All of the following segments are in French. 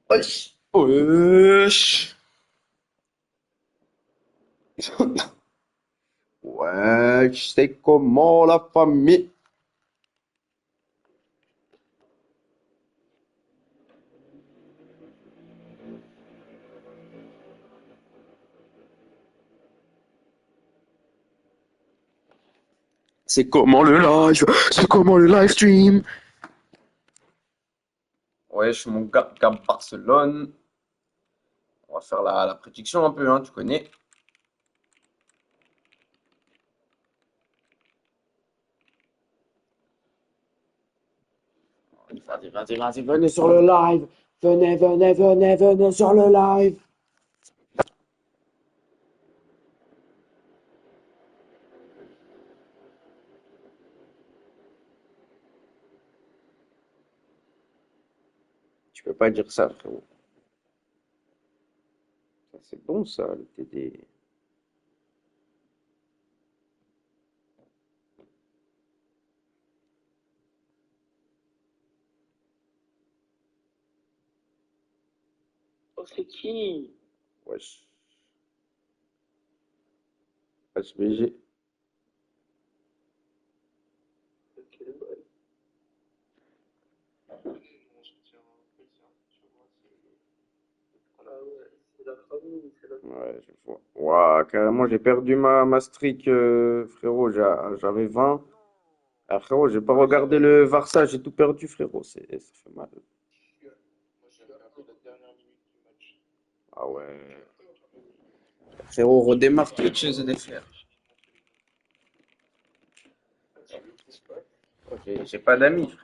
Wesh. Wesh. Wesh, c'est comment la famille? C'est comment le live? C'est comment le live stream? Wesh, mon gars, Cap Barcelone. On va faire la prédiction un peu, hein, tu connais. Vas-y, venez sur le live. Venez sur le live. Tu peux pas dire ça, frérot. Ça, c'est bon, ça, le TD. Oh, c'est qui? Wesh. HBG. Ok, ouais. Ah ouais, c'est la famille, c'est la famille. Ouais, je vois. Ouah, carrément, j'ai perdu ma streak, frérot. J'avais 20. Ah, frérot, j'ai pas regardé le Barça, j'ai tout perdu, frérot. Ça fait mal. Ah ouais. Frérot, redémarre Twitch, ZDFR. J'ai pas d'amis, frère.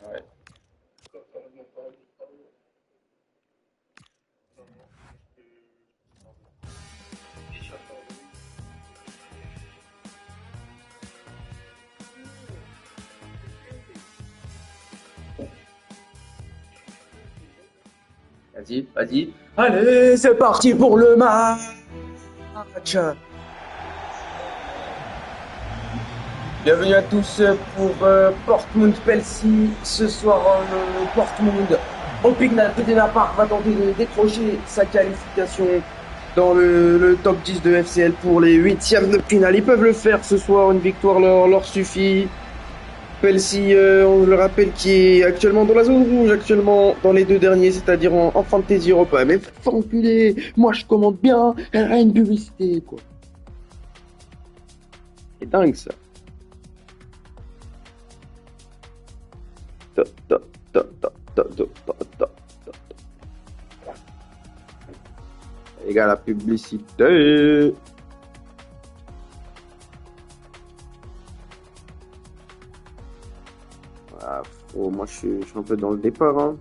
Ouais. Vas-y. Allez, c'est parti pour le match. Bienvenue à tous pour Portsmouth-Chelsea. Ce soir, Portsmouth, au Pigna Park, va tenter de décrocher sa qualification dans le top 10 de FCL pour les huitièmes de finale. Ils peuvent le faire ce soir, une victoire leur suffit. Chelsea, on le rappelle, qui est actuellement dans la zone rouge, actuellement dans les deux derniers, c'est-à-dire en Fantasy Europa. Mais faut enculer, moi je commande bien, elle a une publicité, quoi. C'est dingue ça. Ta, ta, ta, ta, ta, ta, ta, ta, ta. Les gars, la publicité. Ah, moi je suis un peu dans le départ, hein.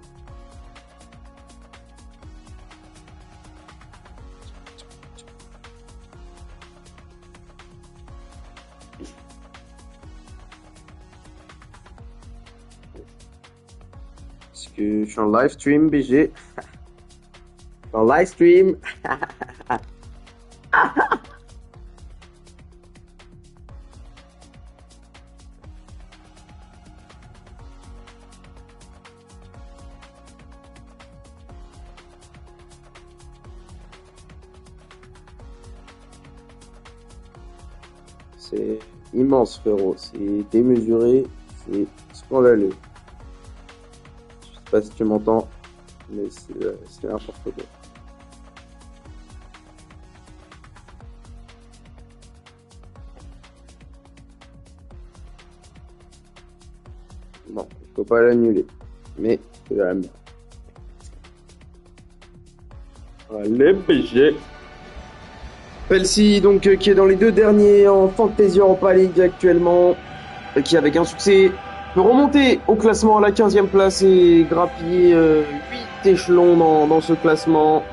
Parce que je suis en live stream, BG. En live stream. C'est immense, frérot. C'est démesuré. C'est scandaleux. Je sais pas si tu m'entends, mais c'est n'importe quoi. Bon, il faut pas l'annuler, mais c'est la merde. Allez, BG. Chelsea, donc, qui est dans les deux derniers en Fantasy Europa League actuellement, et qui, avec un succès, peut remonter au classement à la 15e place et grappiller 8 échelons dans ce classement.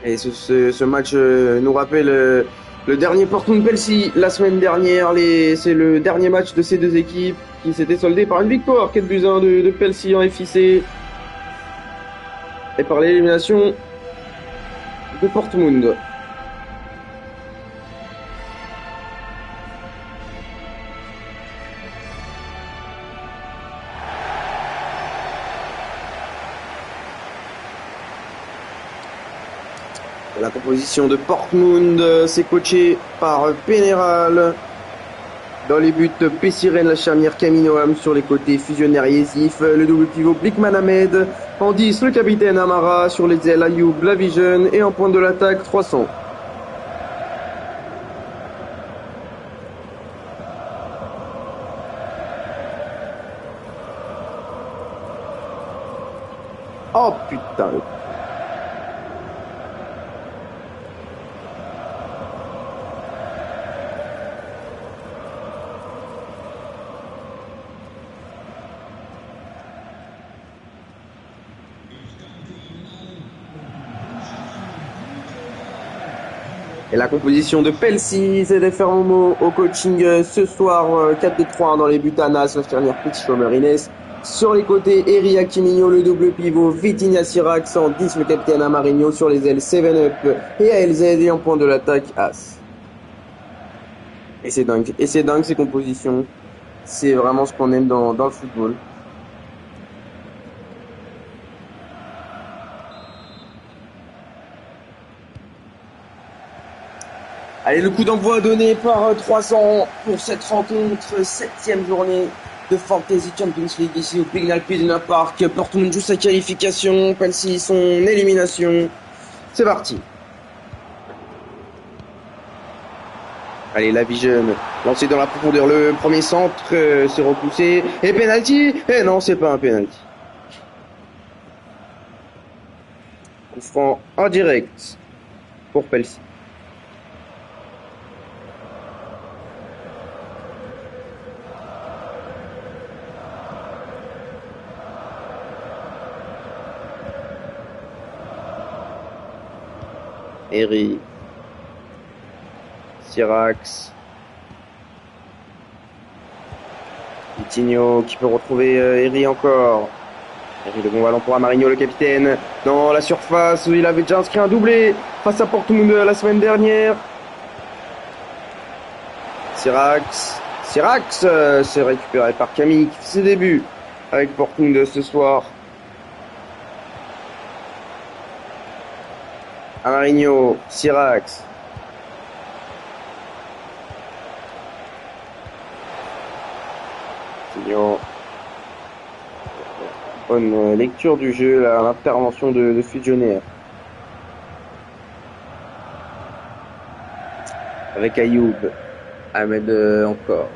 Et ce match nous rappelle le dernier Portsmouth-Chelsea la semaine dernière. C'est le dernier match de ces deux équipes qui s'était soldé par une victoire 4-1 de Chelsea en FIC et par l'élimination de Portsmouth. La composition de Portmund, c'est coaché par Pénéral. Dans les buts, Pessiren, la charnière Kaminoam sur les côtés, Fusionnaire Yezif, le double pivot Blikman Ahmed, en 10 le capitaine Amara, sur les ailes Ayoub, la Vision et en point de l'attaque 300. Oh putain. Et la composition de Pelsi, c'est de faire Momo au coaching ce soir, 4-3 dans les buts Anas, la dernière Petit Chômeur Inès. Sur les côtés, Eri Akimino, le double pivot, Vitinha Sirax, en 10 le capitaine Amarinho, sur les ailes 7-Up et ALZ, et en point de l'attaque As. Et c'est dingue ces compositions. C'est vraiment ce qu'on aime dans le football. Allez, le coup d'envoi donné par 300 pour cette rencontre, 7e journée de Fantasy Champions League ici au Pignal Piduna Park. Portmund joue sa qualification, Pelsi son élimination. C'est parti. Allez, la Vision, lancé dans la profondeur, le premier centre, c'est repoussé. Et penalty. Eh non, c'est pas un penalty. Coup franc en direct pour Pelsi. Eri, Sirax, Vitinho qui peut retrouver Eri encore. Eri, le bon ballon pour Amarinho, le capitaine, dans la surface où il avait déjà inscrit un doublé face à Portmund la semaine dernière. Sirax, c'est récupéré par Camille qui fait ses débuts avec Portmund ce soir. Amarinho, Sirax. Bonne lecture du jeu, l'intervention de Fusionnaire. Avec Ayoub. Ahmed encore.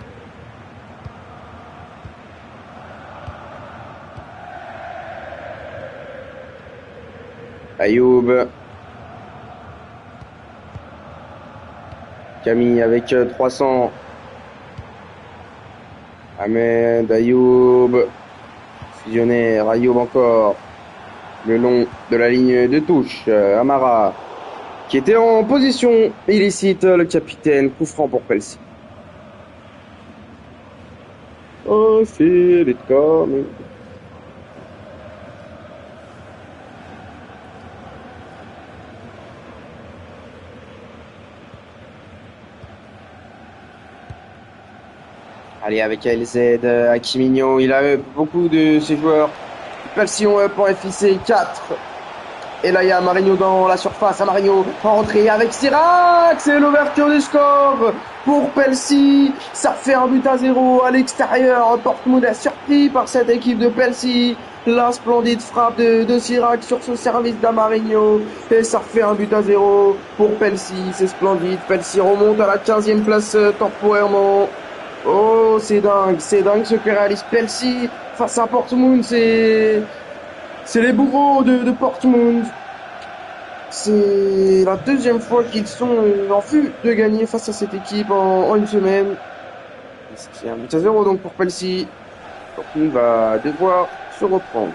Ayoub. Camille avec 300. Ahmed, Ayoub. Fusionnaire, Ayoub encore. Le long de la ligne de touche. Amara. Qui était en position illicite, le capitaine. Coup franc pour Pelsi. Oh, feel it coming. Allez, avec ALZ, Akimino, il a beaucoup de ses joueurs. Pelsion pour FIC 4. Et là, il y a Amarinho dans la surface. Amarinho en rentrée avec Sirax. C'est l'ouverture du score pour Pelsi. Ça fait 1-0 à l'extérieur. Portmund est surpris par cette équipe de Pelsi. La splendide frappe de Sirax sur ce service d'Amarinho. Et ça fait 1-0 pour Pelsi. C'est splendide. Pelsi remonte à la 15e place temporairement. Oh, c'est dingue ce que réalise Pelsi face à Portmund. C'est les bourreaux de Portmund. C'est la deuxième fois qu'ils sont en vue de gagner face à cette équipe en une semaine. C'est 1-0 donc pour Pelsi. Portmund va devoir se reprendre.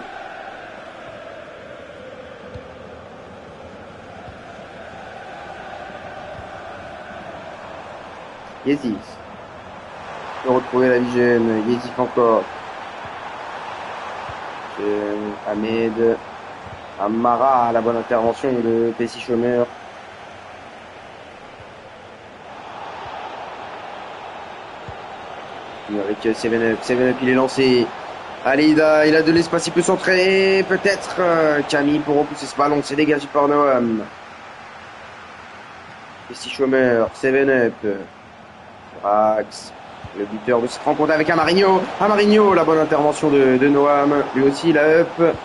Yezif. De retrouver la Vision. Yezif encore. Ahmed. Amara, la bonne intervention de Pessi Chômeur. Avec 7-Up. 7-Up, il est lancé. Allez, il a de l'espace, il peut s'entraîner. Peut-être Camille pour repousser ce ballon. C'est dégagé par Noam. Ici Chômeur, 7-up. Rax. Le buteur de cette rencontre avec Amarinho. Amarinho, la bonne intervention de Noam. Lui aussi, la up.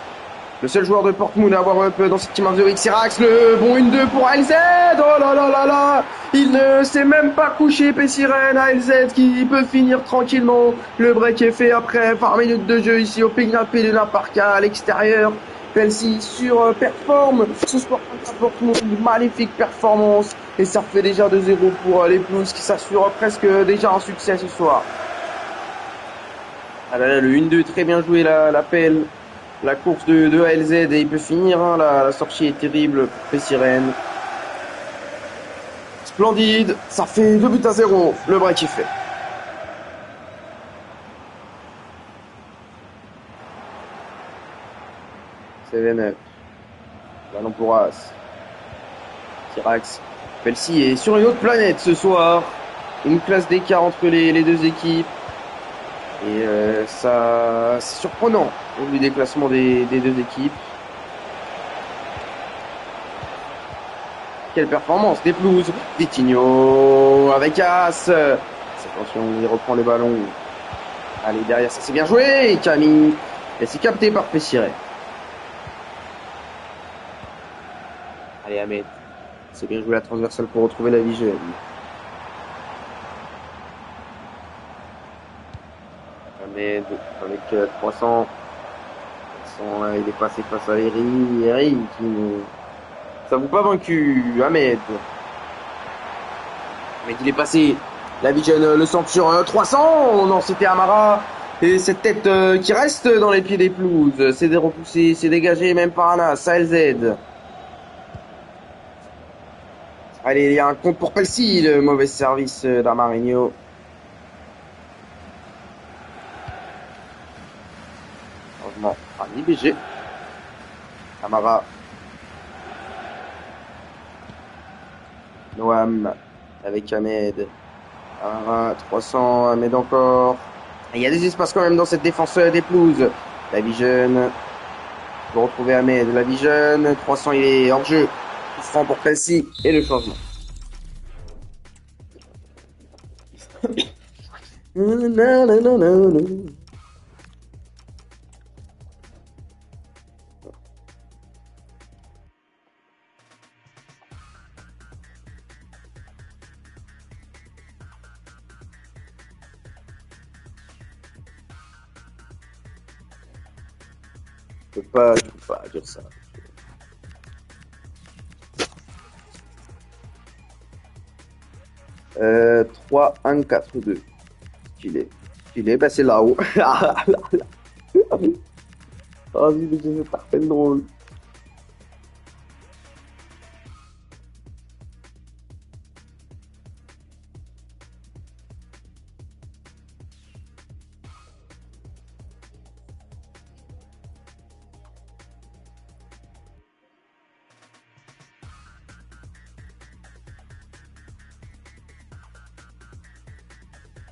Le seul joueur de Portmund à avoir up dans cette team of the week, c'est Rax. Le bon 1-2 pour ALZ. Oh là là là là. Il ne s'est même pas couché, Pessiren. ALZ qui peut finir tranquillement. Le break est fait après 20 minutes de jeu ici au Pignat Pédena Parca à l'extérieur. Chelsea performe ce soir contre Portmund, une magnifique performance et ça fait déjà 2-0 pour les Blues qui s'assurent presque déjà un succès ce soir. Ah là là, le 1-2 très bien joué, l'appel, la course de ALZ et il peut finir, hein, la sortie est terrible pour Pessiren. Splendide, ça fait 2-0, le break est fait. C'est ballon pour As. Sirax. Chelsea est sur une autre planète ce soir. Une classe d'écart entre les deux équipes. Et ça, c'est surprenant au vu des classements des deux équipes. Quelle performance des Blues. Vitinho avec As. Attention, il reprend le ballon. Allez, derrière, ça c'est bien joué. Camille. Et c'est capté par Pessiré. Allez, Ahmed. C'est bien joué la transversale pour retrouver la vie jeune. Ahmed avec 300. Là, il est passé face à Eri. Eri qui ne... Ça vous pas vaincu, Ahmed. Ahmed, il est passé. La vie jeune le centre sur 300. Non, c'était Amara. Et cette tête qui reste dans les pieds des Blues. C'est repoussé, c'est dégagé, même par Anas. ALZ. Allez, il y a un compte pour Pelsi, le mauvais service d'Amarinho. Changement à l'IBG. Amara. Noam avec Ahmed. Amara, 300, Ahmed encore. Et il y a des espaces quand même dans cette défense des Blues. La Vision. Pour retrouver Ahmed. La Vision. 300, il est hors jeu. Franc pour Pelsi et le changement. Je peux pas dire ça. 3, 1, 4, 2. Il est passé là-haut. Ah, c'est parfait drôle.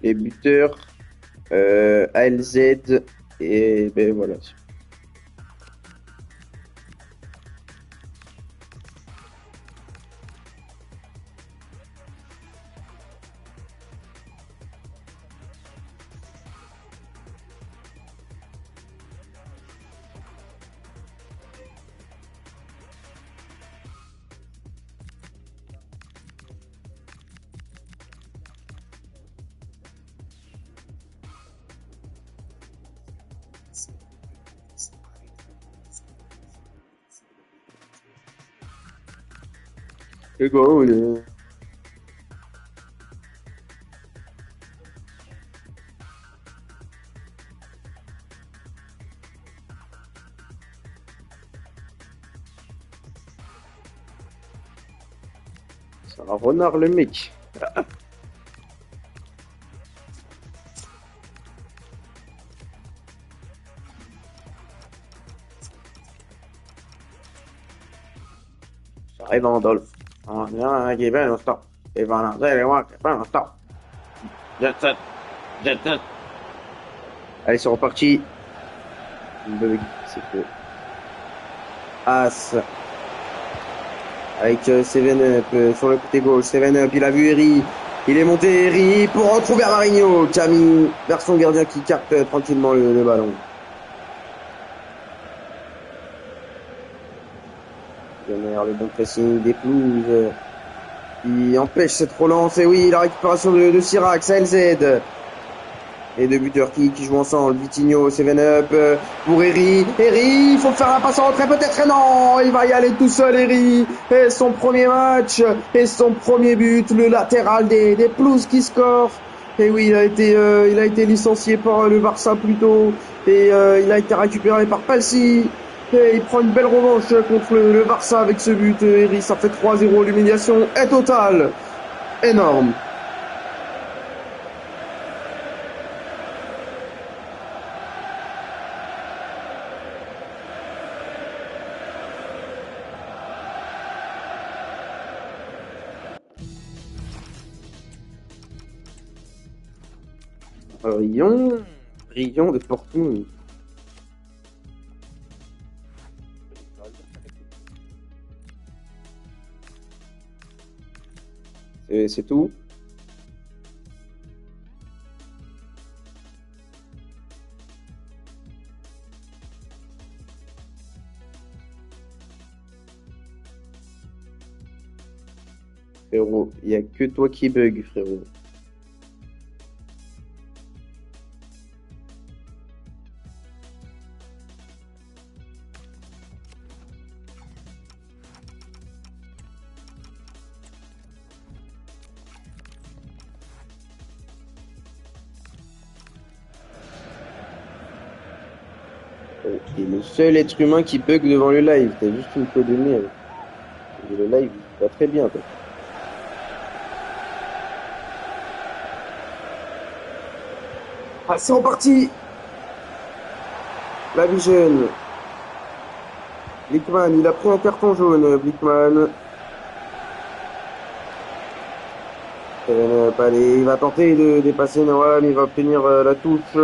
Les buteurs ALZ et ben voilà. Le goal. C'est un renard le mec. Ça arrive en Dolph. Che bene non sto. E fa una serie qualche, poi non sto. Jet set. Jet set. Allez, c'est reparti. C'est que As. avec Seven Up sur le côté gauche. Seven Up, il a vu Eri. Il est monté Eri pour retrouver Marinho. Camille vers son gardien qui capte tranquillement le ballon. Le bon pressing des Pelouses qui empêche cette relance. Et oui, la récupération de Sirac, ça LZ. Les deux buteurs qui jouent ensemble. Vitinho, Seven Up pour Eri. Eri, il faut faire un passe en retrait peut-être. Et non, il va y aller tout seul, Eri. Et son premier match et son premier but, le latéral des Pelouses qui score. Et oui, il a été licencié par le Barça plus tôt. Et il a été récupéré par Pelsi. Et il prend une belle revanche contre le Barça avec ce but. Eri, ça fait 3-0. L'humiliation est totale. Énorme. Brillant de Portmund. C'est tout. Frérot, il n'y a que toi qui bug, frérot. Et le seul être humain qui bug devant le live, t'as juste une peu de merde. Le live, il va très bien, toi. Ah, c'est reparti. La Vision. Blickman, il a pris un carton jaune, Blickman. Allez, il va tenter de dépasser Noah, mais il va obtenir la touche.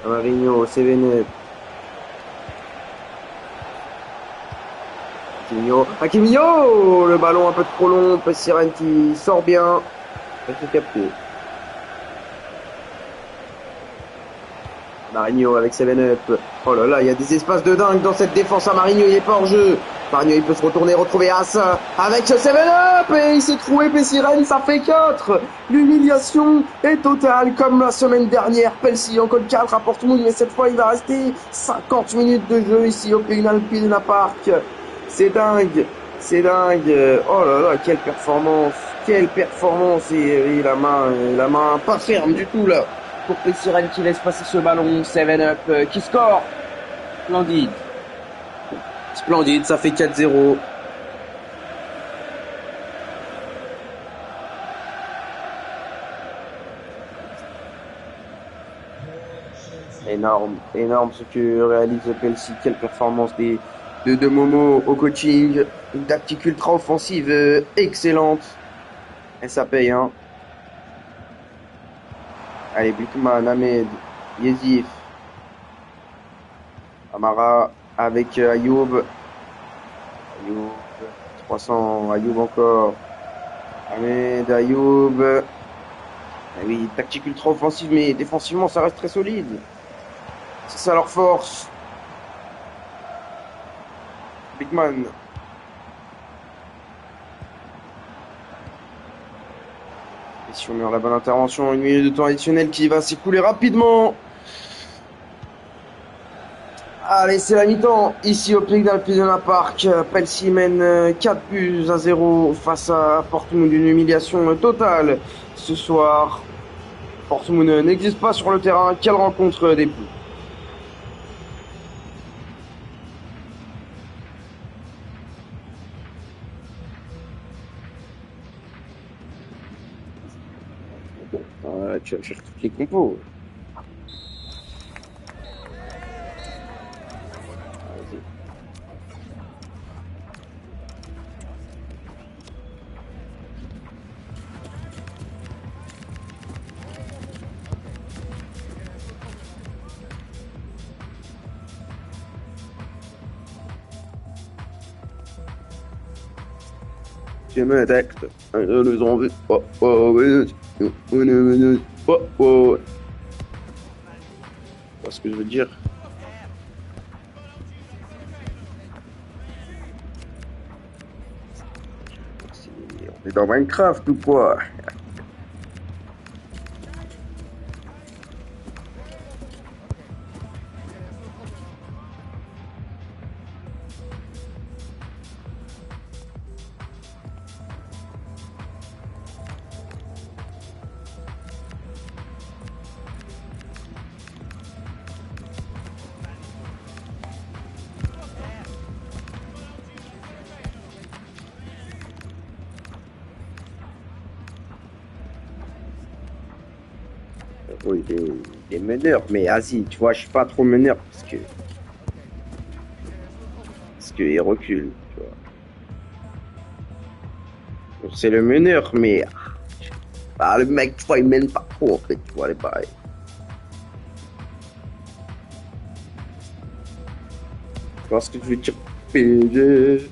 Marinho, Seven Up. Hakimio, le ballon un peu trop long, Pessirène qui sort bien. Il faut capter. Marinho avec Seven Up. Oh là là, il y a des espaces de dingue dans cette défense à Marinho, il est pas hors jeu. Marinho, il peut se retourner, retrouver As avec Seven Up et il s'est trouvé Pessirène, ça fait 4. L'humiliation est totale comme la semaine dernière. Pelsi en code 4 à Portmund, mais cette fois il va rester 50 minutes de jeu ici au Pignal Pidena Park. C'est dingue, c'est dingue. Oh là là, quelle performance. Et la main pas ferme du tout là. Pour Pessirène qui laisse passer ce ballon, Seven Up qui score. Splendide, ça fait 4-0. Énorme ce que réalise Pelsi. Quelle performance de Momo au coaching. Une tactique ultra offensive excellente. Et ça paye, hein. Allez, Blickman, Ahmed, Yezif. Amara avec Ayoub. 300, Ayoub encore. Ahmed, Ayoub. Ah oui, tactique ultra offensive, mais défensivement, ça reste très solide. C'est ça leur force. Blickman. Et si on met la bonne intervention, une minute de temps additionnel qui va s'écouler rapidement. Allez, c'est la mi-temps. Ici au Pignal Pidena Park, Pelsi mène 4-0 face à Portmund. Une humiliation totale ce soir. Portmund n'existe pas sur le terrain. Quelle rencontre des poules. Tu vas faire toutes les compos. Je me texte. Je nous en veux. Oh, oh, oh, oh. Parce que je veux dire. On est dans Minecraft ou quoi? Oui, des meneurs, mais vas-y, tu vois, je suis pas trop meneur parce que il recule, tu vois. C'est le meneur, mais bah, le mec, tu vois, il mène pas trop en fait, tu vois, les pareil. Parce que je veux dire, PG.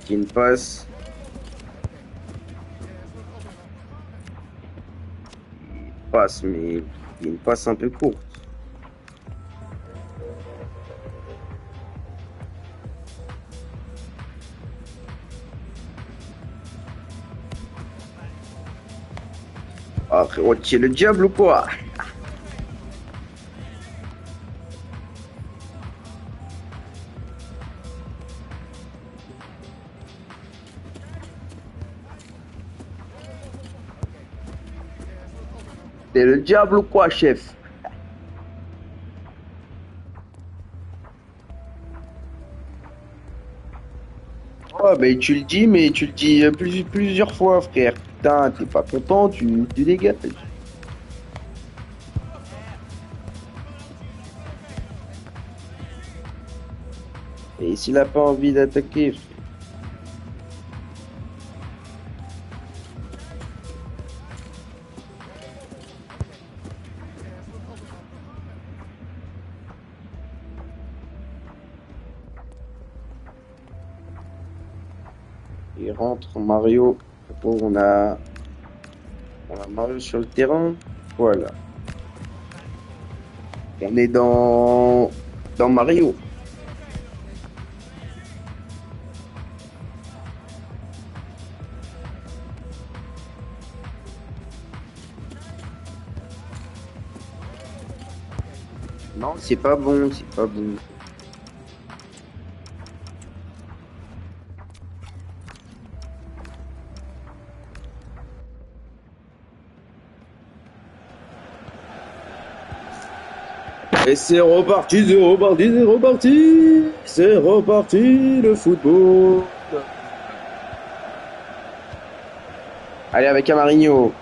Qui une passe. Il passe, mais il une passe un peu courte. Ah, frérot, tu es le diable ou quoi? T'es le diable ou quoi, chef? Oh, mais tu le dis, mais tu le dis plusieurs fois, frère. Putain, t'es pas content, tu dégages. Et s'il a pas envie d'attaquer, il rentre Mario. Bon, on a Mario sur le terrain. Voilà. On est dans Mario. Non, c'est pas bon, c'est pas bon. Et c'est reparti, c'est reparti, c'est reparti. C'est reparti le football. Allez avec Amarinho.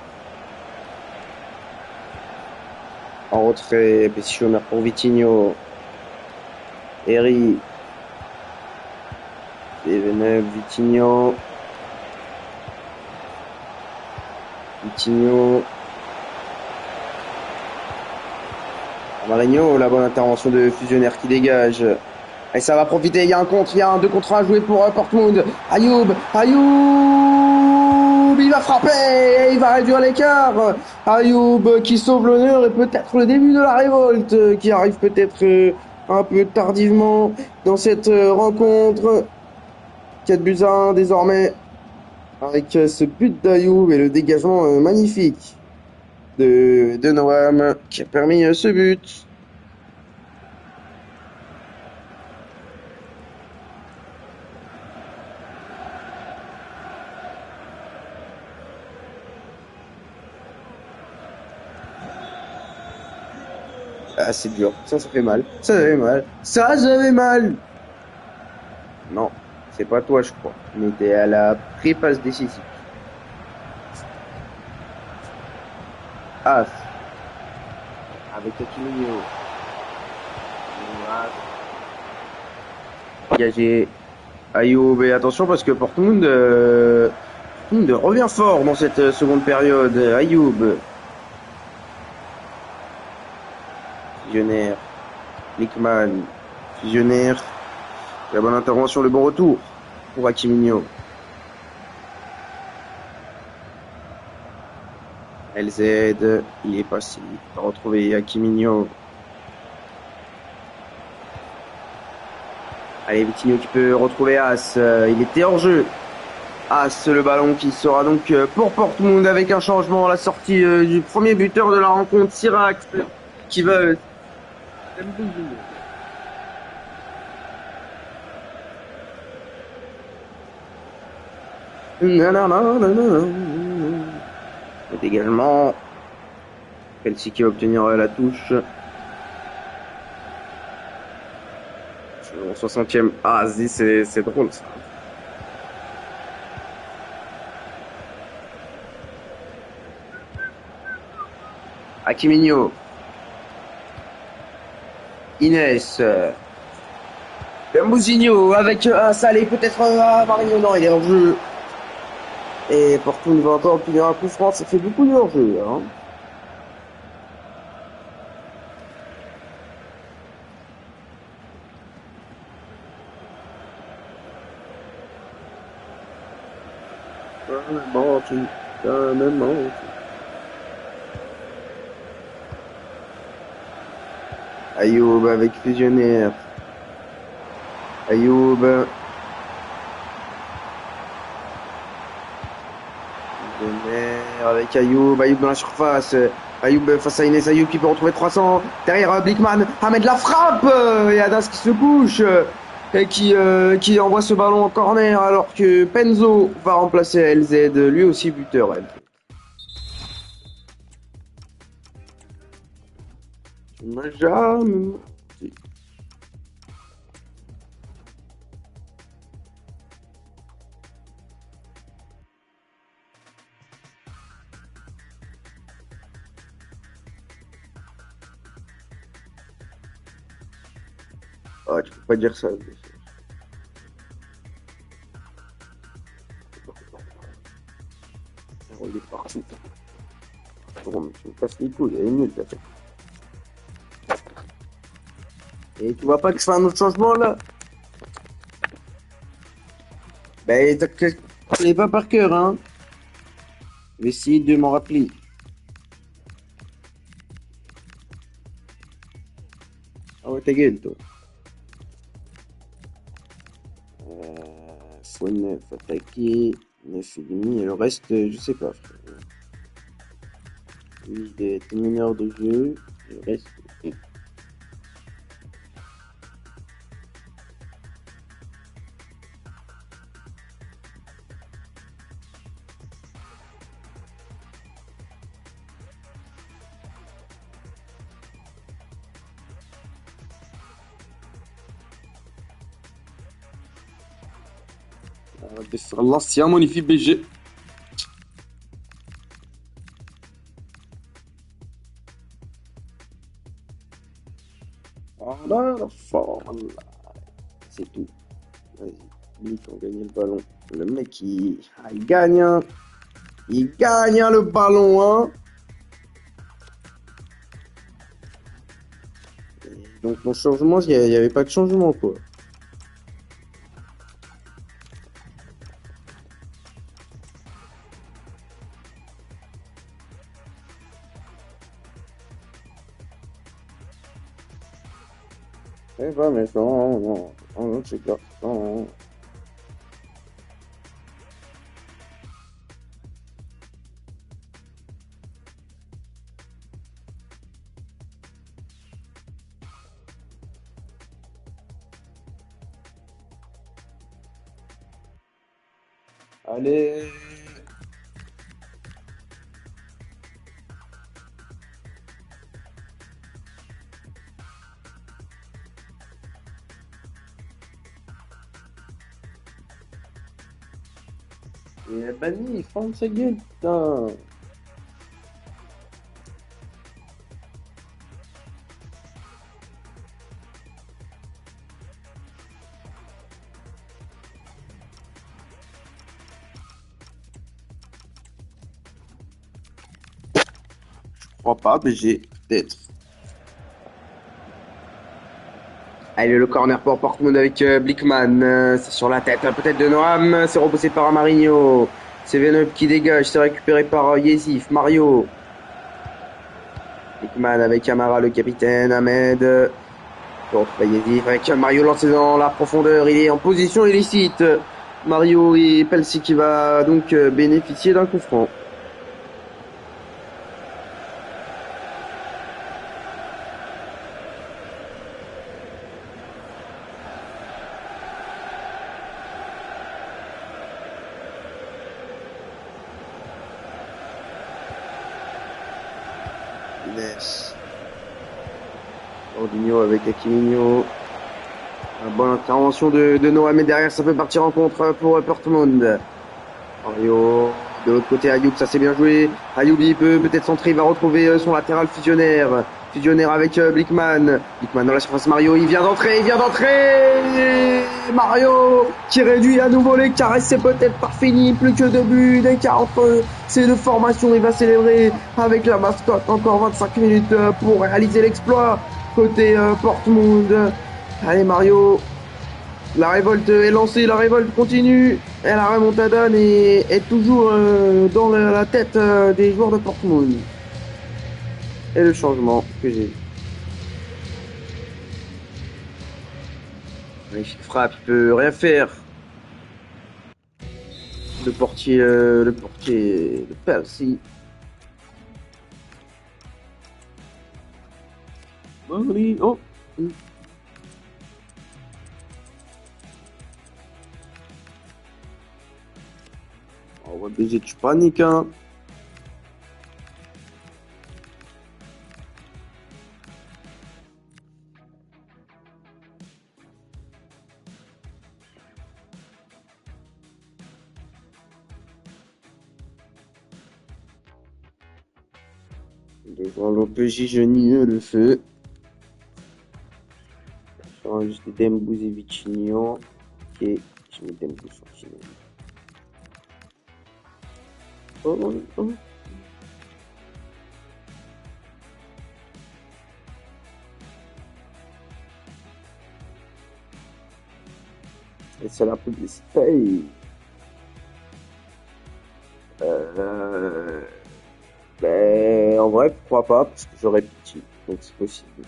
En retrait, petit chômeur pour Vitinho. Eri. Steveneuve, Vitinho. Vitinho. Amarinho, la bonne intervention de Fusionnaire qui dégage. Et ça va profiter, il y a un contre, il y a un 2 contre 1 joué pour Portmund. Ayoub, il va frapper, il va réduire l'écart. Ayoub qui sauve l'honneur et peut-être le début de la révolte qui arrive peut-être un peu tardivement dans cette rencontre. 4 buts à 1 désormais avec ce but d'Ayoub et le dégagement magnifique de Noam qui a permis ce but. Ah, c'est dur. Ça fait mal. Ça fait mal. Ça fait mal. Non, c'est pas toi, je crois. Mais t'es à la pré-passe décisive. Ah, avec Aquilino. Dégagé. Ayoub, et attention parce que Portmund Dortmund revient fort dans cette seconde période. Ayoub. Visionnaire. Lickman. Visionnaire. La bonne intervention, le bon retour pour Hakiminho. LZ, il est passé. Il va retrouver Hakiminho. Allez, Vitinho qui peut retrouver As. Il était hors jeu. As, le ballon qui sera donc pour Dortmund avec un changement à la sortie du premier buteur de la rencontre, Sirac, qui va... Et également, Chelsea qui va obtenir la touche. Au 60e. Ah, c'est drôle ça. Hakiminho. Inès. Mousinho avec un salé peut-être à Mario. Non, il est hors jeu. Et Porto va encore obtenir un coup franc. Ça fait beaucoup de hors jeu. Hein. Ayoub avec Fusionnaire. Ayoub. Fusionnaire avec Ayoub. Ayoub dans la surface. Ayoub face à Inès. Ayoub qui peut retrouver 300. Derrière Blickman. Ahmed la frappe. Et Adas qui se couche. Et qui envoie ce ballon en corner alors que Penzo va remplacer LZ. Lui aussi buteur. Tu m'as jamais menti. Ah, tu peux pas dire ça. Il est parti. Bon, tu me casses les couilles, elle est nulle, fait. Et tu vois pas que je fais un autre changement là? Ben, tu l'es pas par cœur, hein? Je vais essayer de m'en rappeler. Ah ouais, ta gueule, toi. Fois 9 attaqué, 9 et demi, et le reste, je sais pas, frère. Lui, il est meneur de jeu, et le reste. L'ancien magnifique BG. Voilà la forme. C'est tout. Vas-y. Lui, on gagne le ballon. Le mec, il gagne. Hein. Il gagne hein, le ballon. Hein. Donc, mon changement, il n'y avait pas de changement, quoi. C'est pas méchant, non, non, c'est pas méchant. Allez. Il est banni, il ferme sa gueule, putain. crois pas, mais j'ai peut-être. Allez, le corner pour Portmund avec Blickman. C'est sur la tête, peut-être de Noam. C'est repoussé par Marinho. C'est Veneup qui dégage. C'est récupéré par Yezif. Mario. Blickman avec Amara, le capitaine. Ahmed. Bon, Yezif avec Mario lancé dans la profondeur. Il est en position illicite. Mario et Pelsi qui va donc bénéficier d'un coup franc. Ordinho avec Aquilino. Une bonne intervention de Noah, mais derrière ça peut partir en contre pour Portmund. Mario, de l'autre côté Ayoub, ça c'est bien joué. Ayoub il peut peut-être centrer, il va retrouver son latéral fusionnaire. Fusionnaire avec Blickman. Blickman dans la surface, Mario, il vient d'entrer. Mario qui réduit à nouveau l'écart et c'est peut-être pas fini. Plus que 2 buts d'écart entre ces deux formations. Il va célébrer avec la mascotte. Encore 25 minutes pour réaliser l'exploit côté Portmund. Allez Mario, la révolte est lancée, la révolte continue. Et la remontada est toujours dans la tête des joueurs de Portmund. Et le changement que j'ai vu. Magnifique frappe, il peut rien faire. Le portier de Percy. Oh. On va baiser, tu paniques, hein. Devant l'OPJ, je nie le feu. Je vais juste Dembouz et Vitinho. Ok, je mets Dembouz sur Vitinho. Oh. Et c'est la publicité. Ben, en vrai, pourquoi pas, parce que j'aurais petit, donc c'est possible.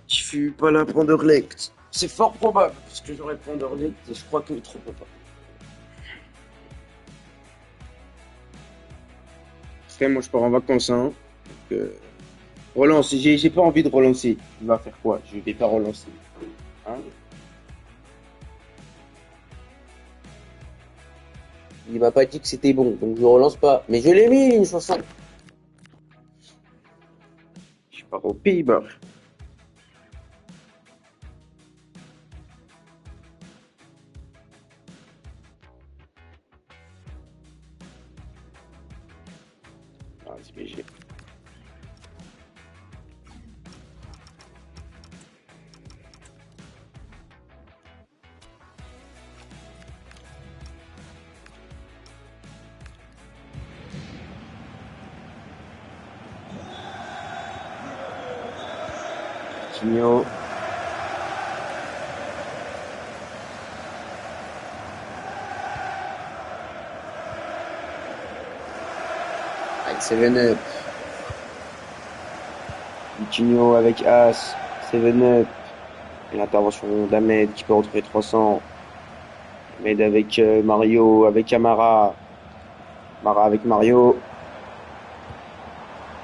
Je suis pas là pour Anderlecht. C'est fort probable, parce que j'aurais pris Anderlecht et je crois qu'il ne trompe pas. Après, moi je pars en vacances, hein. Donc, relance, j'ai pas envie de relancer. Il va faire quoi? Je vais pas relancer. Hein? Il m'a pas dit que c'était bon, donc je relance pas. Mais je l'ai mis, une chanson. Je pars aux Pays-Bas. Ah, c'est BG. Coutinho. Avec 7-Up. Coutinho avec As. 7-Up. Et l'intervention d'Ahmed qui peut retrouver 300. Ahmed avec Mario, avec Amara. Amara avec Mario.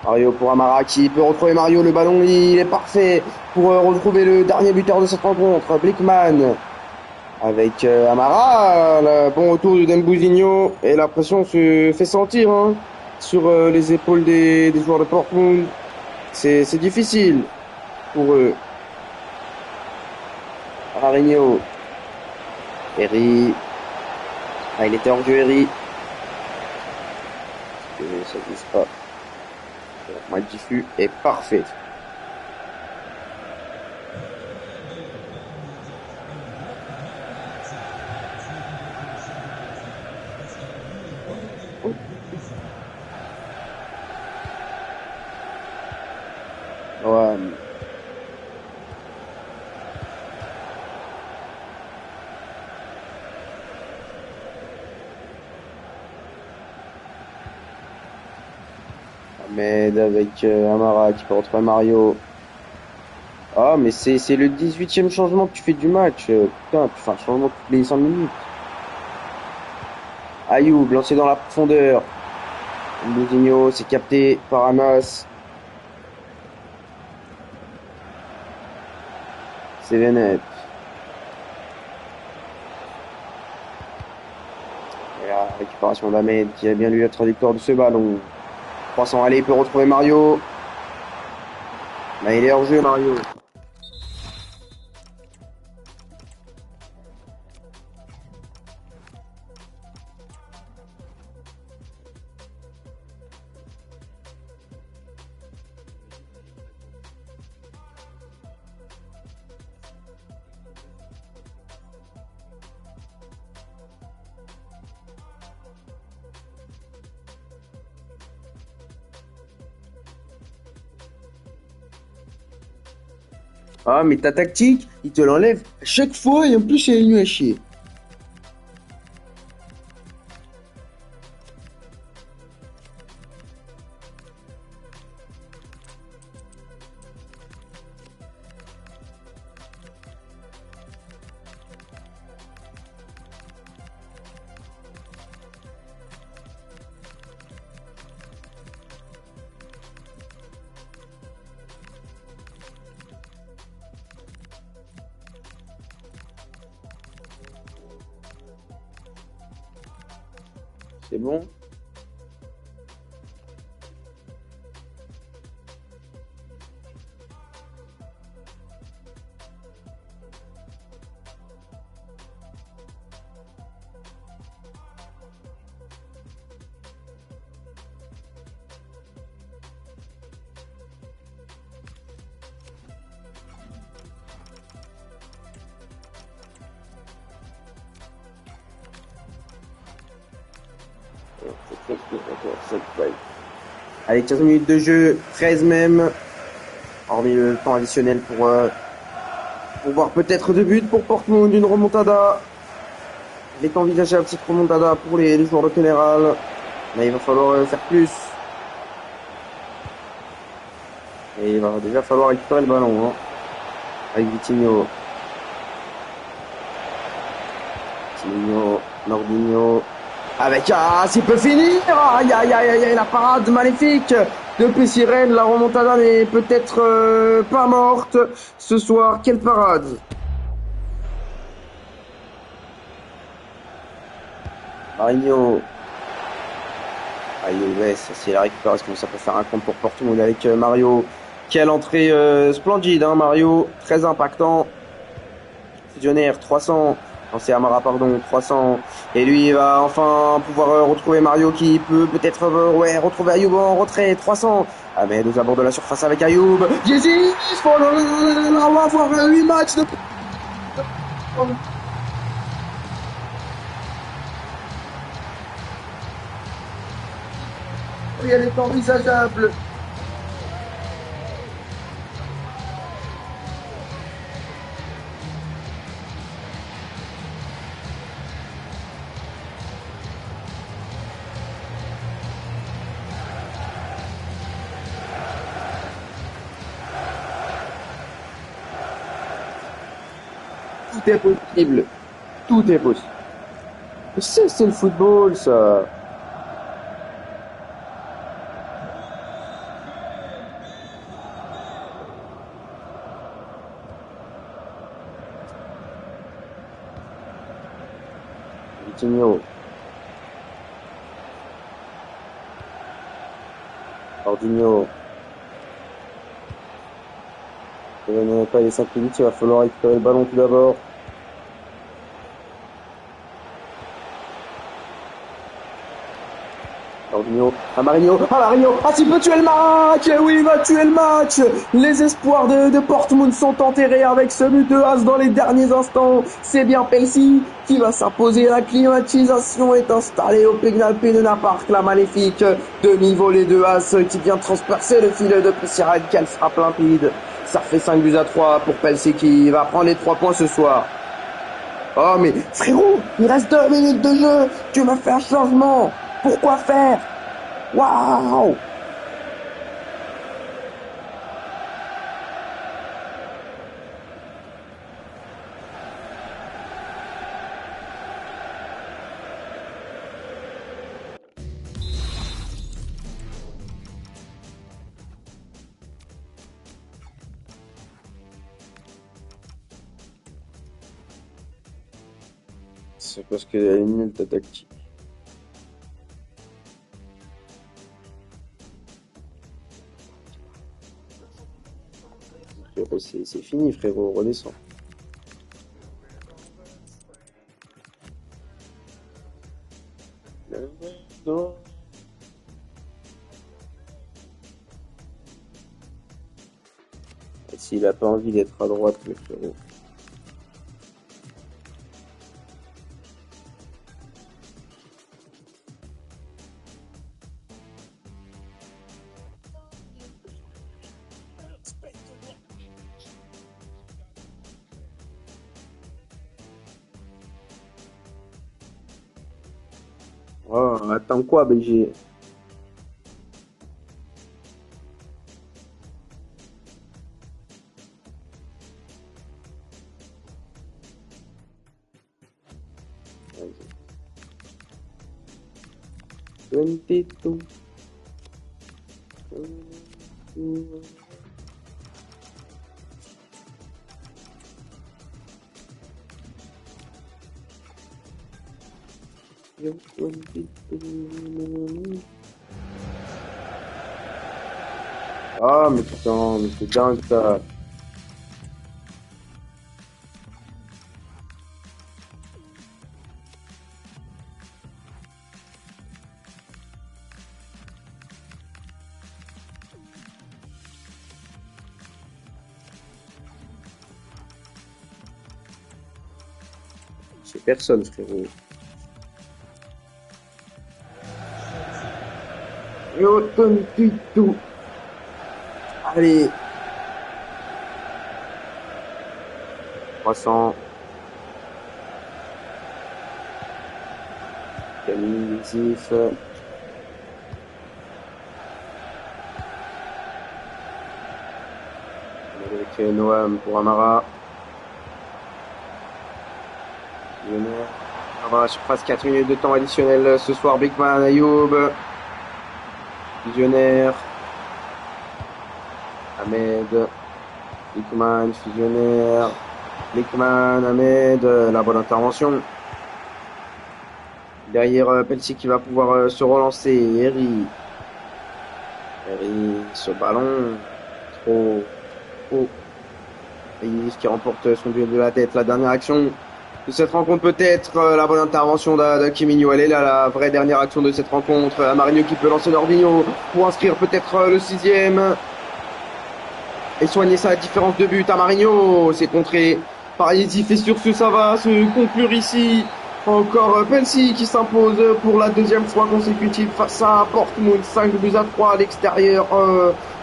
Mario pour Amara qui peut retrouver Mario. Le ballon, il est parfait pour retrouver le dernier buteur de cette rencontre, Blickman. Avec Amara, le bon retour de Dembouzinho. Et la pression se fait sentir hein, sur les épaules des joueurs de Portmund. C'est difficile pour eux. Marinho. Herry. Ah, il était hors jeu, Herry. Ça ne glisse pas. Moi, le diffus est parfait. Ouais. Ahmed avec Amara qui peut retrouver Mario. Ah, mais c'est le 18e changement que tu fais du match. Putain, tu fais un changement toutes les 5 minutes. Ayoub, lancé dans la profondeur. Moutinho, c'est capté par Anas. C'est Venet. Et la récupération d'Ahmed qui a bien lu la trajectoire de ce ballon. 300, allez, il peut retrouver Mario. Là, il est hors jeu, Mario. Ah, mais ta tactique, il te l'enlève à chaque fois et en plus, c'est nul à chier. C'est bon? Allez, 15 minutes de jeu, 13 même, hormis le temps additionnel pour voir peut-être 2 buts pour Portmund, une remontada. Il est envisagé une petite remontada pour les joueurs de général. Là, il va falloir faire plus. Et il va déjà falloir récupérer le ballon, hein, avec Vitinho. Vitinho, Nordinho. Avec, s'il peut finir! Aïe, aïe, aïe, aïe, la parade maléfique de Pessirène. La remontada n'est peut-être pas morte ce soir. Quelle parade! Marinho. Aïe, ouais, ça c'est la récupération. Ça peut faire un compte pour Portmund avec Mario. Quelle entrée splendide, hein, Mario. Très impactant. Fusionnaire, 300. Non, c'est Amara, pardon, 300. Et lui, il va enfin pouvoir retrouver Mario qui peut peut-être retrouver Ayoub en retrait, 300. Ah, mais aux abords de la surface avec Ayoub. Jésus, on va avoir 8 matchs de... Oui, elle est envisageable. Tout est possible. Tout est possible. C'est le football, ça. Vitinho. Ordinho. Il n'y a pas les 5 minutes, il va falloir récupérer le ballon tout d'abord. Jorginho, Marinho, ah s'il peut tuer le match, et oui il va tuer le match. Les espoirs de Portmund sont enterrés avec ce but de As dans les derniers instants. C'est bien Pelsi qui va s'imposer. La climatisation est installée au Pegnal Pédena Park, la maléfique demi-volée de As qui vient transpercer le filet de Pessirad. Quelle frappe limpide. Ça fait 5-3 pour Pelsi qui va prendre les 3 points ce soir. Oh mais frérot, il reste 2 minutes de jeu, tu m'as fait un changement, pourquoi faire? Waouh! C'est parce qu'elle est nulle ta tactique. Frérot, c'est fini, frérot, redescends. Non. S'il a pas envie d'être à droite, le frérot. Oh, attends quoi, BG? Vas-y. 22. Ah, mais putain, mais c'est dingue ça. C'est personne, frérot. Yo, tout. Allez. 300. Camille, Zif. Avec Noam pour Amara. Amara sur presque 4 minutes de temps additionnel ce soir. Bigman, Ayoub. Visionnaire. Ahmed. Bigman, fusionnaire. Bigman, Ahmed. La bonne intervention. Derrière Pelsi qui va pouvoir se relancer. Eri, ce ballon. Trop. Et qui remporte son duel de la tête. La dernière action de cette rencontre peut-être. La bonne intervention d'Akimino. Elle est là, la vraie dernière action de cette rencontre. Marinho qui peut lancer Jorginho pour inscrire peut-être le 6e. Et soigner sa différence de but à Marinho. C'est contré par Yezif et sur ce ça va se conclure ici. Encore Pelsi qui s'impose pour la 2e fois consécutive face à Portmund. 5-3 à l'extérieur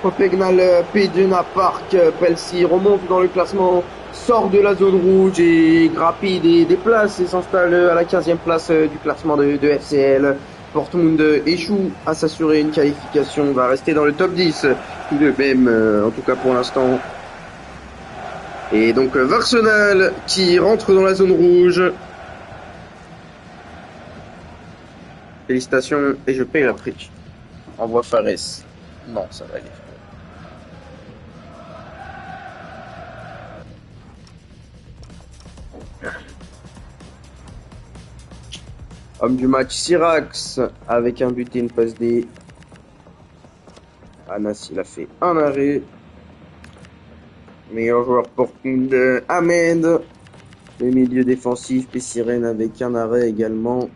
au Pegnal Pédena Park. Pelsi remonte dans le classement, sort de la zone rouge et grappille des places et s'installe à la 15e place du classement de FCL. Portmund échoue à s'assurer une qualification, va rester dans le top 10 tout de même, en tout cas pour l'instant. Et donc Arsenal qui rentre dans la zone rouge. Félicitations et je paye la prix. Envoie Fares. Non, ça va aller. Homme du match Syrax avec un but et une passe D. Anas il a fait un arrêt. Meilleur joueur Portmund Ahmed. Le milieu défensif Pessirène avec un arrêt également.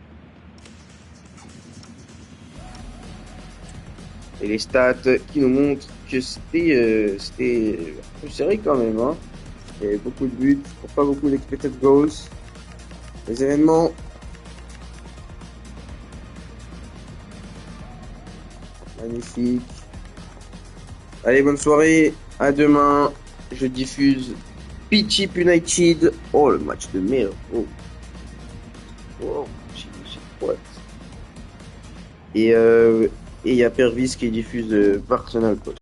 Et les stats qui nous montrent que c'était un peu serré quand même, hein. Il y avait beaucoup de buts, pas beaucoup d'expected goals. Les événements. Magnifique. Allez, bonne soirée. À demain. Je diffuse Pitchip United. Oh, le match de merde. Oh. Oh, j'ai quoi. Et il y a Pervis qui diffuse Arsenal, quoi.